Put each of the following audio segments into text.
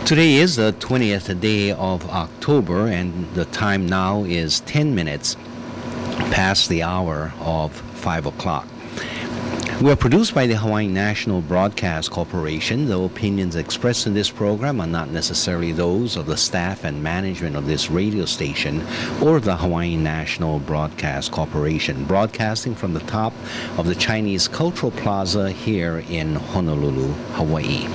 Today is the 20th day of October, and the time now is 10 minutes past the hour of 5 o'clock. We are produced by the Hawaiian National Broadcast Corporation. The opinions expressed in this program are not necessarily those of the staff and management of this radio station or the Hawaiian National Broadcast Corporation, broadcasting from the top of the Chinese Cultural Plaza here in Honolulu, Hawaii.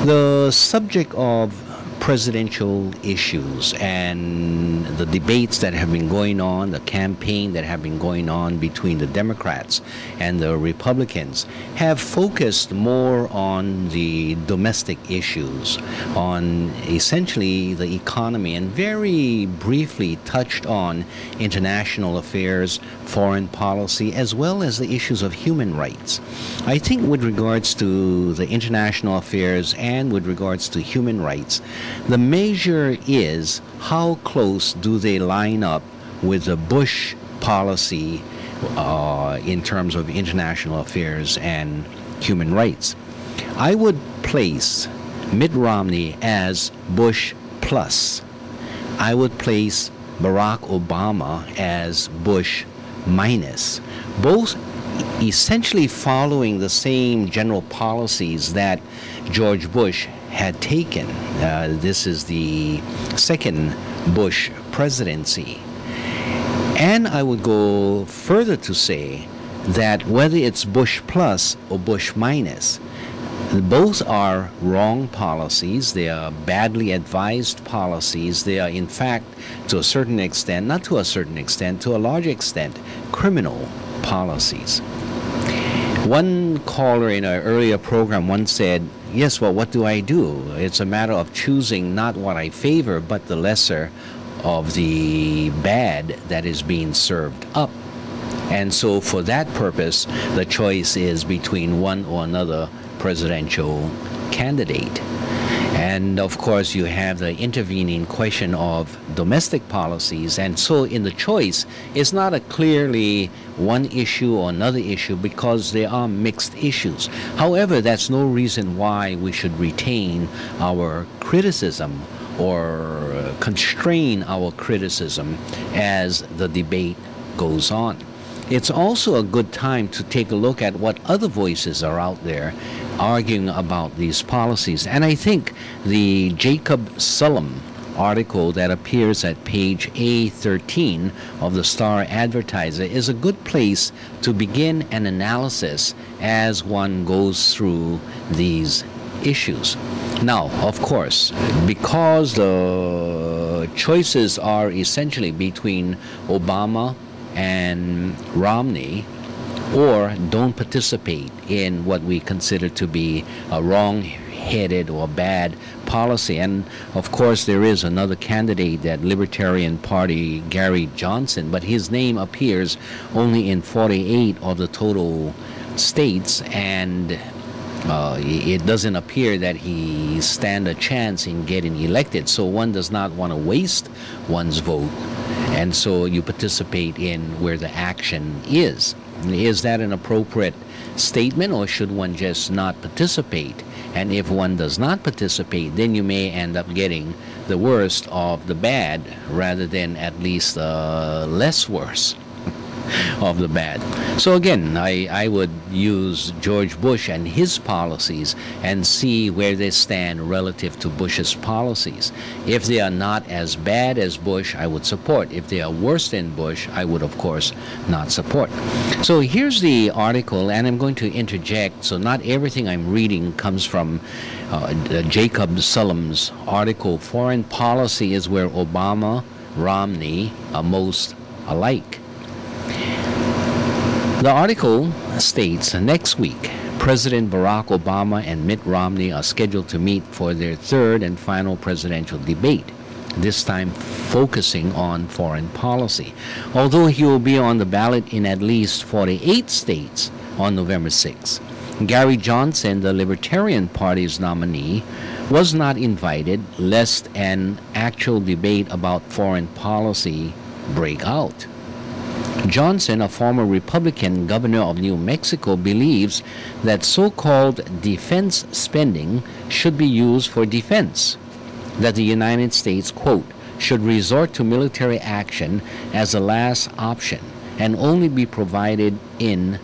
The subject of presidential issues and the debates that have been going on, the campaign that have been going on between the Democrats and the Republicans have focused more on the domestic issues, on essentially the economy, and very briefly touched on international affairs, foreign policy, as well as the issues of human rights. I think with regards to the international affairs and with regards to human rights, the measure is how close do they line up with the Bush policy in terms of international affairs and human rights. I would place Mitt Romney as Bush plus. I would place Barack Obama as Bush minus. Both essentially following the same general policies that George Bush had taken. This is the second Bush presidency. And I would go further to say that whether it's Bush plus or Bush minus, both are wrong policies. They are badly advised policies. They are, in fact, to a certain extent, not to a certain extent, to a large extent, criminal policies. One caller in an earlier program once said, yes, well, what do I do? It's a matter of choosing not what I favor, but the lesser of the bad that is being served up. And so for that purpose, the choice is between one or another presidential candidate. And of course, you have the intervening question of domestic policies. And so in the choice, it's not a clearly one issue or another issue because they are mixed issues. However, that's no reason why we should retain our criticism or constrain our criticism as the debate goes on. It's also a good time to take a look at what other voices are out there arguing about these policies. And I think the Jacob Sullum article that appears at page A13 of the Star Advertiser is a good place to begin an analysis as one goes through these issues. Now, of course, because the choices are essentially between Obama and Romney, or don't participate in what we consider to be a wrong-headed or bad policy. And of course there is another candidate, that Libertarian Party Gary Johnson, but his name appears only in 48 of the total states, and it doesn't appear that he stand a chance in getting elected. So one does not want to waste one's vote, and so you participate in where the action is. Is that an appropriate statement, or should one just not participate? And if one does not participate, then you may end up getting the worst of the bad rather than at least less worse of the bad. So again, I would use George Bush and his policies and see where they stand relative to Bush's policies. If they are not as bad as Bush, I would support. If they are worse than Bush, I would, of course, not support. So here's the article, and I'm going to interject, so not everything I'm reading comes from Jacob Sullum's article. Foreign policy is where Obama, Romney are most alike. The article states, next week, President Barack Obama and Mitt Romney are scheduled to meet for their third and final presidential debate, this time focusing on foreign policy. Although he will be on the ballot in at least 48 states on November 6. Gary Johnson, the Libertarian Party's nominee, was not invited lest an actual debate about foreign policy break out. Johnson, a former Republican governor of New Mexico, believes that so-called defense spending should be used for defense, that the United States, quote, should resort to military action as a last option and only be provided in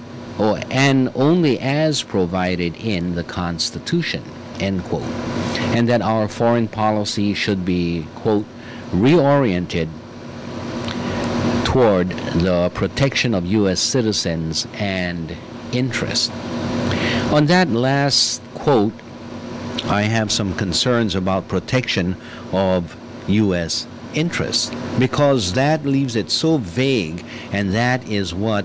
and only as provided in the Constitution, end quote, and that our foreign policy should be, quote, reoriented toward the protection of U.S. citizens and interests. On that last quote, I have some concerns about protection of U.S. interests, because that leaves it so vague, and that is what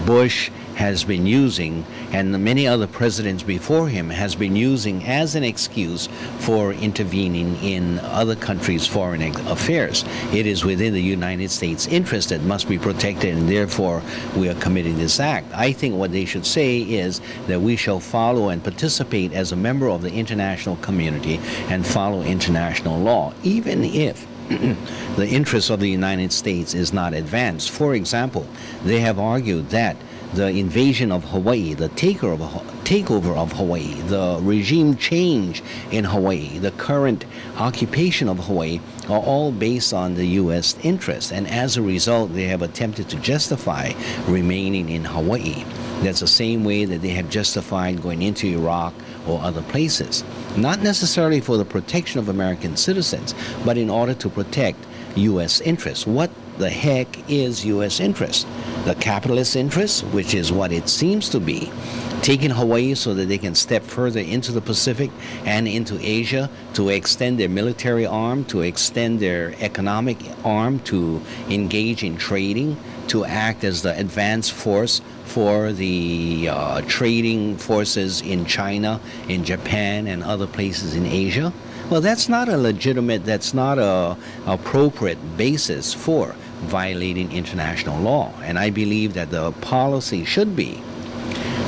Bush has been using, and many other presidents before him has been using as an excuse for intervening in other countries' foreign affairs. It is within the United States' interest that must be protected, and therefore we are committing this act. I think what they should say is that we shall follow and participate as a member of the international community and follow international law, even if the interest of the United States is not advanced. For example, they have argued that the invasion of Hawaii, the takeover of Hawaii, the regime change in Hawaii, the current occupation of Hawaii are all based on the U.S. interest. And as a result, they have attempted to justify remaining in Hawaii. That's the same way that they have justified going into Iraq or other places. Not necessarily for the protection of American citizens, but in order to protect U.S. interests. What the heck is U.S. interest? The capitalist interest, which is what it seems to be, taking Hawaii so that they can step further into the Pacific and into Asia, to extend their military arm, to extend their economic arm, to engage in trading, to act as the advance force for the trading forces in China, in Japan, and other places in Asia. Well, that's not a legitimate, that's not a appropriate basis for violating international law. And I believe that the policy should be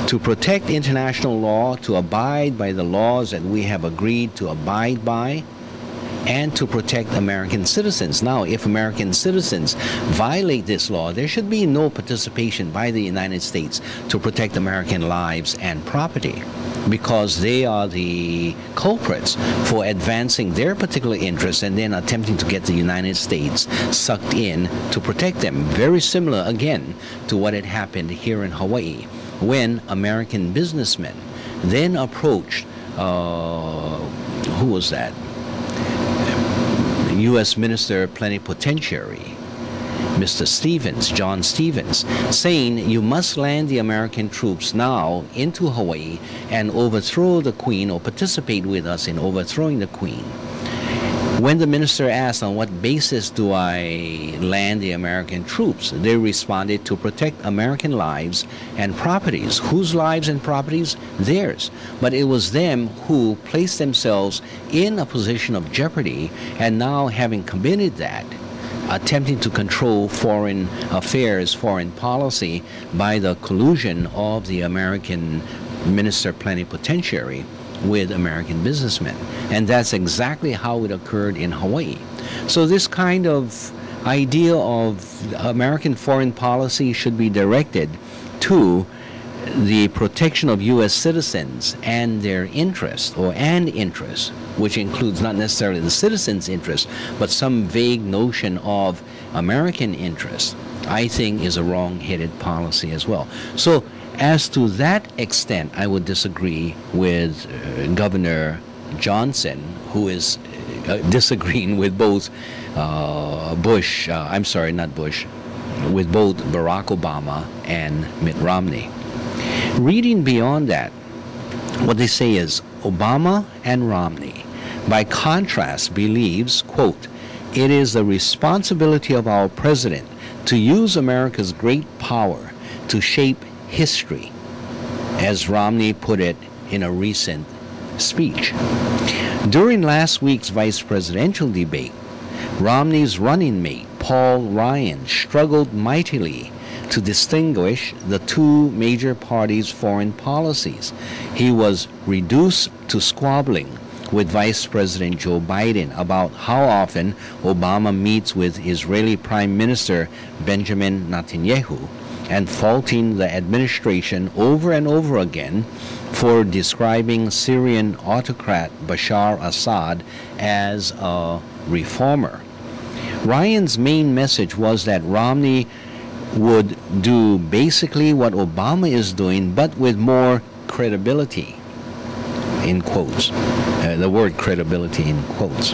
to protect international law, to abide by the laws that we have agreed to abide by, and to protect American citizens. Now, if American citizens violate this law, there should be no participation by the United States to protect American lives and property, because they are the culprits for advancing their particular interests and then attempting to get the United States sucked in to protect them. Very similar, again, to what had happened here in Hawaii, when American businessmen then approached, who was that? U.S. Minister Plenipotentiary, Mr. Stevens, John Stevens, saying you must land the American troops now into Hawaii and overthrow the Queen, or participate with us in overthrowing the Queen. When the minister asked, on what basis do I land the American troops, they responded, to protect American lives and properties. Whose lives and properties? Theirs. But it was them who placed themselves in a position of jeopardy, and now, having committed that, attempting to control foreign affairs, foreign policy, by the collusion of the American minister plenipotentiary with American businessmen. And that's exactly how it occurred in Hawaii. So this kind of idea of American foreign policy should be directed to the protection of U.S. citizens and their interests, or an interest, which includes not necessarily the citizens' interest, but some vague notion of American interest, I think is a wrong-headed policy as well. So as to that extent, I would disagree with Governor Johnson, who is disagreeing with both Bush, I'm sorry, not Bush, with both Barack Obama and Mitt Romney. Reading beyond that, what they say is Obama and Romney, by contrast, believes, quote, it is the responsibility of our president to use America's great power to shape history, as Romney put it in a recent speech. During last week's vice presidential debate, Romney's running mate, Paul Ryan, struggled mightily to distinguish the two major parties' foreign policies. He was reduced to squabbling with Vice President Joe Biden about how often Obama meets with Israeli Prime Minister Benjamin Netanyahu, and faulting the administration over and over again for describing Syrian autocrat Bashar Assad as a reformer. Ryan's main message was that Romney would do basically what Obama is doing, but with more credibility, in quotes. The word credibility in quotes.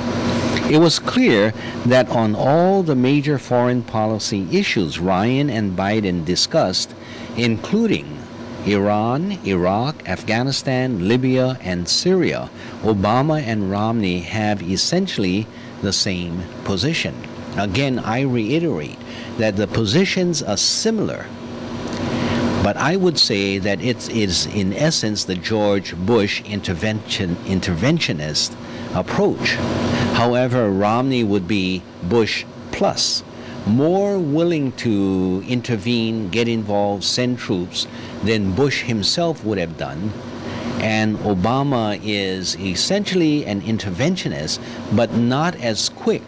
It was clear that on all the major foreign policy issues Ryan and Biden discussed, including Iran, Iraq, Afghanistan, Libya, and Syria, Obama and Romney have essentially the same position. Again, I reiterate that the positions are similar, but I would say that it is in essence the George Bush interventionist approach. However, Romney would be Bush plus, more willing to intervene, get involved, send troops than Bush himself would have done. And Obama is essentially an interventionist, but not as quick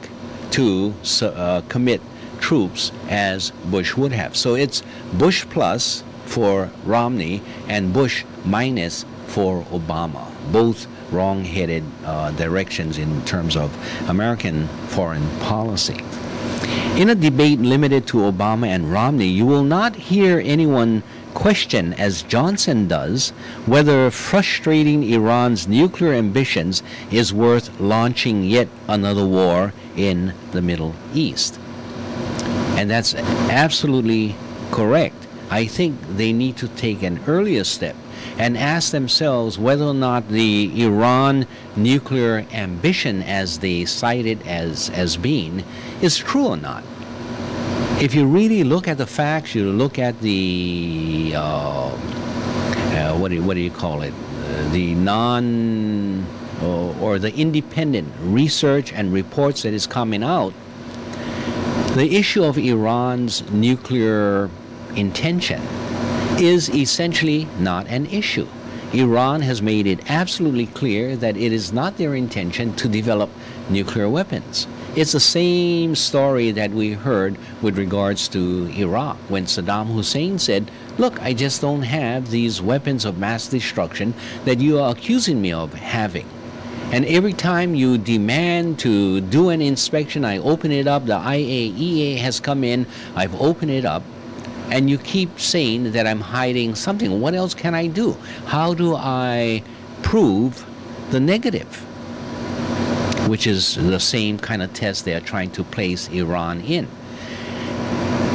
to commit troops as Bush would have. So it's Bush plus for Romney and Bush minus for Obama, both wrong-headed directions in terms of American foreign policy. In a debate limited to Obama and Romney, you will not hear anyone question, as Johnson does, whether frustrating Iran's nuclear ambitions is worth launching yet another war in the Middle East. And that's absolutely correct. I think they need to take an earlier step and ask themselves whether or not the Iran nuclear ambition, as they cite it as being, is true or not. If you really look at the facts, you look at the what do you call it, the non or the independent research and reports that is coming out, the issue of Iran's nuclear intention is essentially not an issue. Iran has made it absolutely clear that it is not their intention to develop nuclear weapons. It's the same story that we heard with regards to Iraq, when Saddam Hussein said, look, I just don't have these weapons of mass destruction that you are accusing me of having. And every time you demand to do an inspection, I open it up, the IAEA has come in, I've opened it up, and you keep saying that I'm hiding something. What else can I do? How do I prove the negative? Which is the same kind of test they are trying to place Iran in.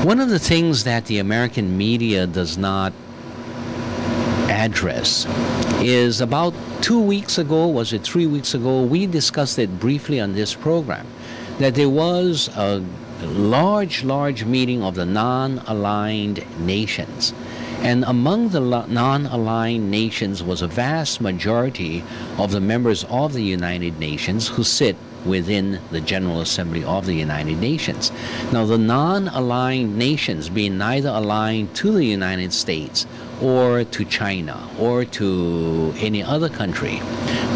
One of the things that the American media does not address is about 2 weeks ago, was it 3 weeks ago, we discussed it briefly on this program, that there was a large meeting of the non-aligned nations. And among the non-aligned nations was a vast majority of the members of the United Nations who sit within the General Assembly of the United Nations. Now, the non-aligned nations, being neither aligned to the United States or to China or to any other country,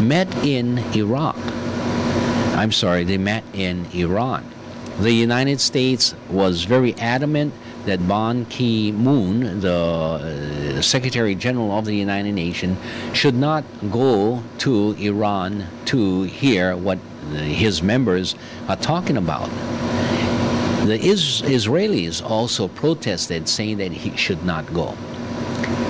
met in Iraq. I'm sorry, they met in Iran. The United States was very adamant that Ban Ki-moon, the Secretary General of the United Nations, should not go to Iran to hear what his members are talking about. The Israelis also protested, saying that he should not go.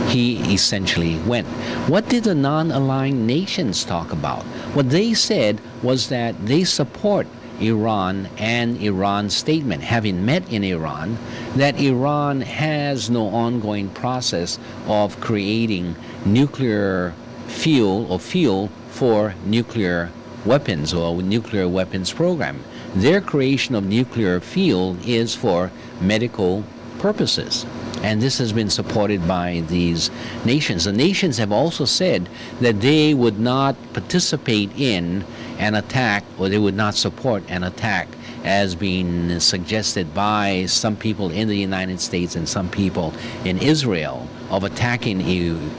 He essentially went. What did the non-aligned nations talk about? What they said was that they support Iran and Iran's statement, having met in Iran, that Iran has no ongoing process of creating nuclear fuel or fuel for nuclear weapons or nuclear weapons program. Their creation of nuclear fuel is for medical purposes. And this has been supported by these nations. The nations have also said that they would not participate in an attack, or they would not support an attack as being suggested by some people in the United States and some people in Israel, of attacking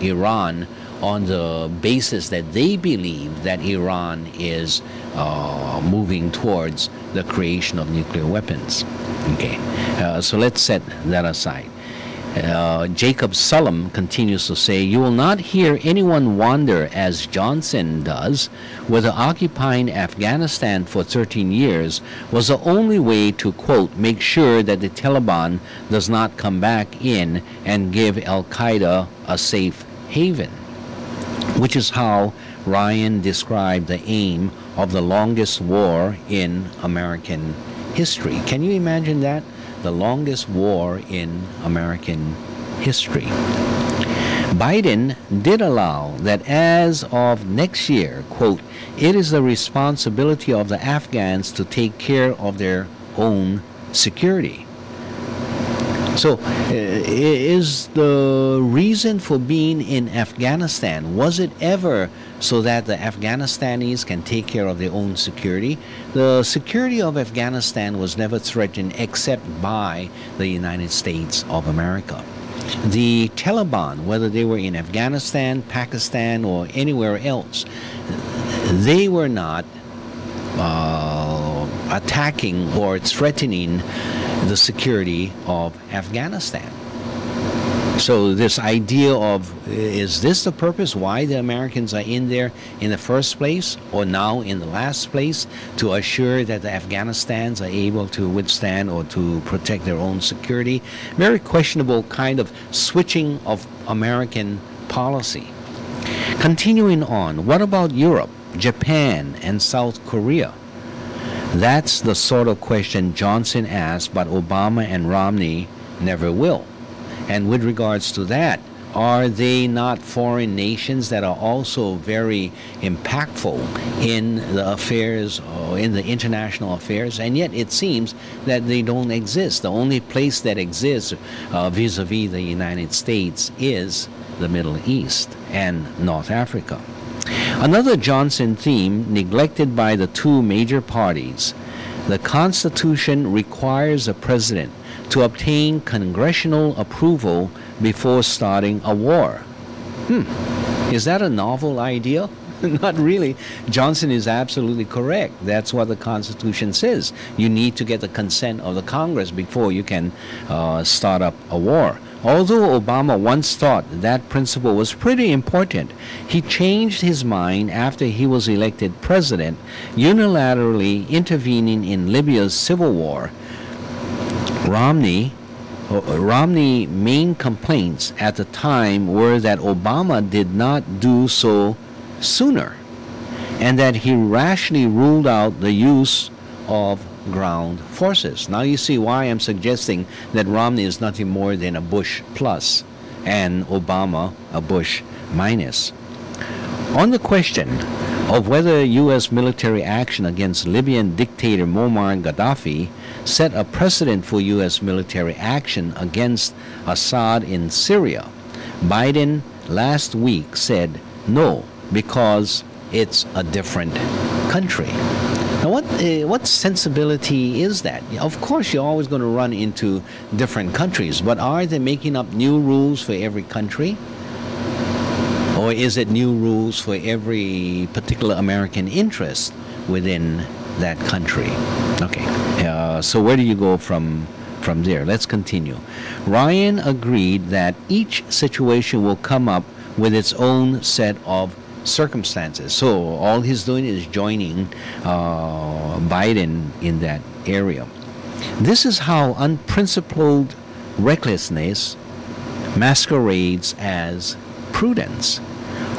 Iran on the basis that they believe that Iran is moving towards the creation of nuclear weapons. Okay, so let's set that aside. Jacob Sullum continues to say, you will not hear anyone wonder, as Johnson does, whether occupying Afghanistan for 13 years was the only way to, quote, make sure that the Taliban does not come back in and give Al-Qaeda a safe haven, which is how Ryan described the aim of the longest war in American history. Can you imagine that? The longest war in American history. Biden did allow that as of next year, quote, it is the responsibility of the Afghans to take care of their own security. So, is the reason for being in Afghanistan, was it ever so that the Afghanistanis can take care of their own security? The security of Afghanistan was never threatened except by the United States of America. The Taliban, whether they were in Afghanistan, Pakistan, or anywhere else, they were not attacking or threatening the security of Afghanistan. So this idea of, is this the purpose why the Americans are in there in the first place, or now in the last place, to assure that the Afghanistans are able to withstand or to protect their own security? Very questionable kind of switching of American policy. Continuing on, what about Europe, Japan, and South Korea? That's the sort of question Johnson asked, but Obama and Romney never will. And with regards to that, are they not foreign nations that are also very impactful in the affairs, or in the international affairs? And yet it seems that they don't exist. The only place that exists vis-a-vis the United States is the Middle East and North Africa. Another Johnson theme neglected by the two major parties: the Constitution requires the president to obtain congressional approval before starting a war. Is that a novel idea? Not really. Johnson is absolutely correct. That's what the Constitution says. You need to get the consent of the Congress before you can start up a war. Although Obama once thought that principle was pretty important, he changed his mind after he was elected president, unilaterally intervening in Libya's civil war. Romney's main complaints at the time were that Obama did not do so sooner, and that he rashly ruled out the use of ground forces. Now you see why I'm suggesting that Romney is nothing more than a Bush plus and Obama a Bush minus. On the question of whether U.S. military action against Libyan dictator Muammar Gaddafi set a precedent for U.S. military action against Assad in Syria, Biden last week said no, because it's a different country. Now, what sensibility is that? Of course, you're always going to run into different countries, but are they making up new rules for every country? Or is it new rules for every particular American interest within that country? Okay, so where do you go from there? Let's continue. Ryan agreed that each situation will come up with its own set of circumstances. So all he's doing is joining Biden in that area. This is how unprincipled recklessness masquerades as prudence.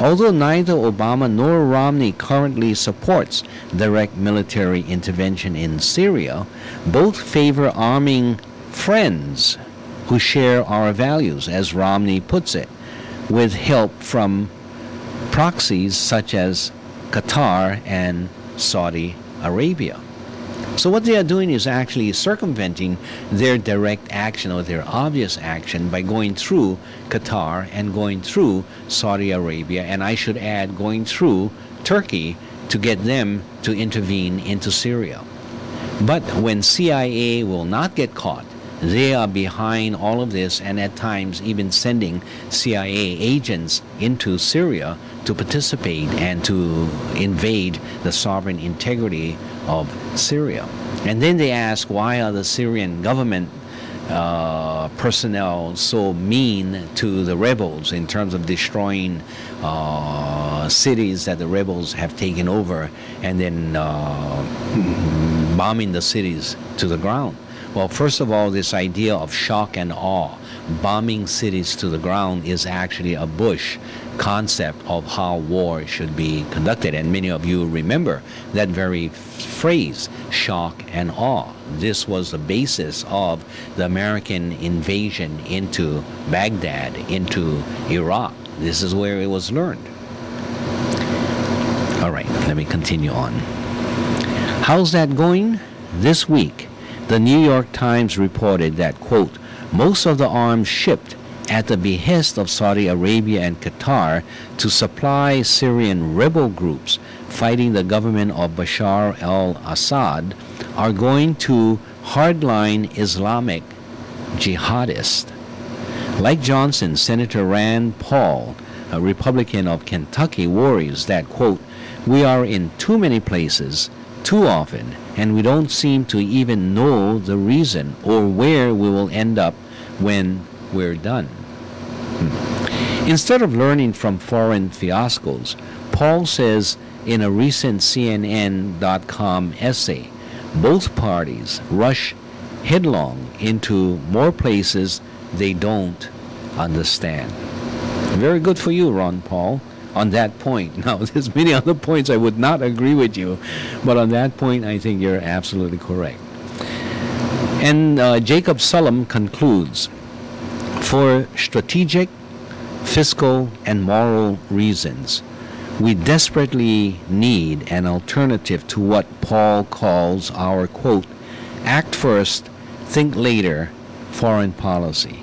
Although neither Obama nor Romney currently supports direct military intervention in Syria, both favor arming friends who share our values, as Romney puts it, with help from proxies such as Qatar and Saudi Arabia. So what they are doing is actually circumventing their direct action or their obvious action by going through Qatar and going through Saudi Arabia, and I should add, going through Turkey to get them to intervene into Syria. But when CIA will not get caught, They are behind all of this, and at times even sending CIA agents into Syria to participate and to invade the sovereign integrity of Syria. And then they ask, why are the Syrian government personnel so mean to the rebels in terms of destroying cities that the rebels have taken over and then bombing the cities to the ground? Well, first of all, this idea of shock and awe, bombing cities to the ground, is actually a Bush concept of how war should be conducted. And many of you remember that very phrase, shock and awe. This was the basis of the American invasion into Baghdad, into Iraq. This is where it was learned. All right, let me continue on. How's that going? This week, the New York Times reported that, quote, most of the arms shipped at the behest of Saudi Arabia and Qatar to supply Syrian rebel groups fighting the government of Bashar al-Assad are going to hardline Islamic jihadists. Like Johnson, Senator Rand Paul, a Republican of Kentucky, worries that, quote, we are in too many places too often, and we don't seem to even know the reason or where we will end up when we're done. Instead of learning from foreign fiascos, Paul says in a recent CNN.com essay, both parties rush headlong into more places they don't understand. Very good for you, Ron Paul, on that point. Now, there's many other points I would not agree with you, but on that point, I think you're absolutely correct. And Jacob Sullum concludes, for strategic, fiscal, and moral reasons, we desperately need an alternative to what Paul calls our, quote, act first, think later foreign policy.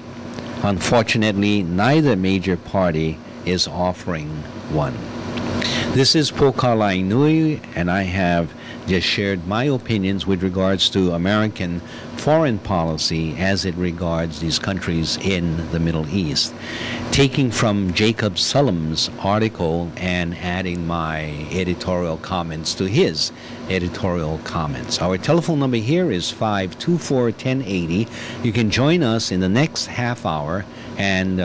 Unfortunately, neither major party is offering one. This is Po Kalai Nui, and I have just shared my opinions with regards to American foreign policy as it regards these countries in the Middle East, taking from Jacob Sullum's article and adding my editorial comments to his editorial comments. Our telephone number here is 524-1080. You can join us in the next half hour and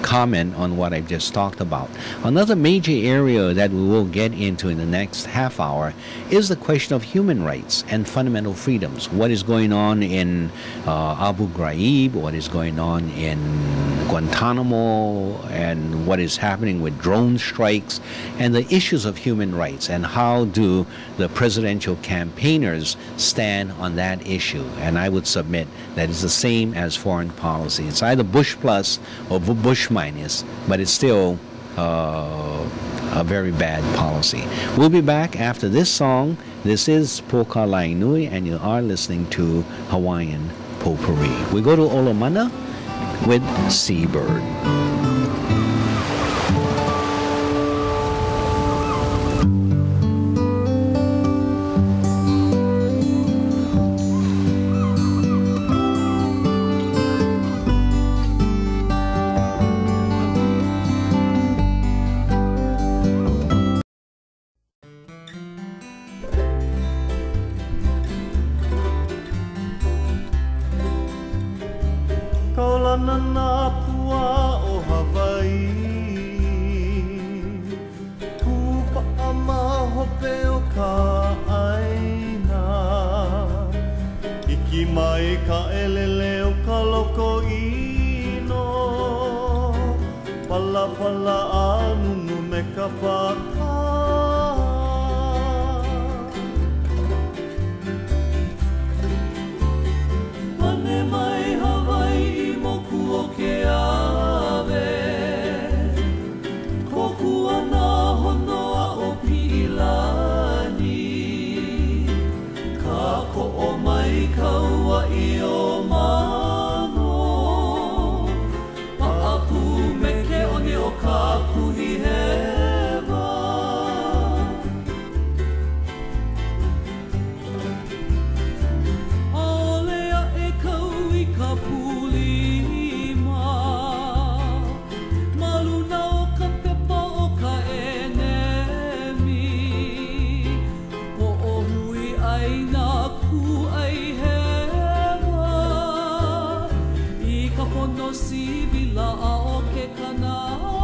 comment on what I've just talked about. Another major area that we will get into in the next half hour is the question of human rights and fundamental freedoms. What is going on in Abu Ghraib, what is going on in Guantanamo, and what is happening with drone strikes, and the issues of human rights, and how do the presidential campaigners stand on that issue. And I would submit that it's the same as foreign policy. It's either Bush plus or Bush minus, but it's still a very bad policy. We'll be back after this song. This is Po Kalai Nui, and you are listening to Hawaiian Potpourri. We go to Olomana with Seabird. Meke o ni o ka kuhi hewa no si vila a o ke kana